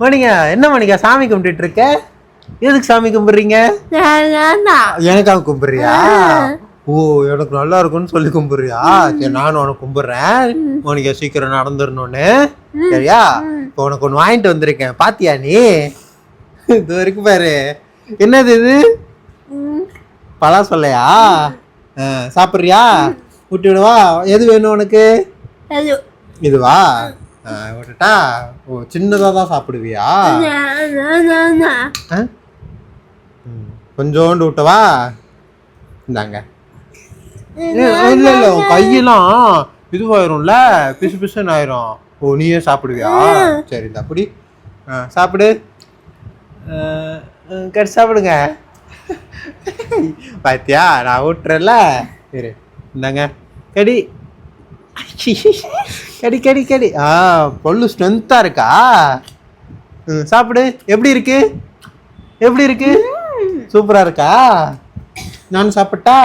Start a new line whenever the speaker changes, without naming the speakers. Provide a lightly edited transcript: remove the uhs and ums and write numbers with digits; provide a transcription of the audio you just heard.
மணிக்கா என்ன மணிக்கா சாமி கும்பிட்டு இருக்க? எதுக்கு சாமி கும்பிடுறீங்க? எனக்காக கும்பிடுறியா? ஓ, எனக்கு நல்லா இருக்கும்னு சொல்லி கும்பிடுறியா? சரி, நானும் உனக்கு கும்பிடுறேன். மணிக்கா சீக்கிரம் நடந்துடணும்னு. சரியா? இப்போ உனக்கு ஒன்று வாங்கிட்டு வந்திருக்கேன், பாத்தியா நீ? இது வரைக்கும் பாரு. என்னது இது? பழம் சொல்லையா? சாப்பிட்றியா? விட்டு விடுவா? எது வேணும் உனக்கு? இதுவா? விட்டுட்டா? ஓ, சின்னதாக தான் சாப்பிடுவியா? கொஞ்சோண்டு விட்டவா? இந்தாங்க. இல்லை இல்லை, உன் கையெல்லாம் இதுவாயிரும்ல, பிசு பிசுன்னு ஆயிரும். ஓ, நீயே சாப்பிடுவியா? சரி, இந்த அப்படி சாப்பிடு. கடி சாப்பிடுங்க. பாத்தியா, நான் விட்டுறேன்ல. சரி, இந்தாங்க கடி. கடி கடி கடி. பொல்லு ஸ்ட்ரென்த்தா இருக்கா? சாப்பிடு. எப்படி இருக்கு? எப்படி இருக்கு? சூப்பரா இருக்கா? நானும் சாப்பிட்டா?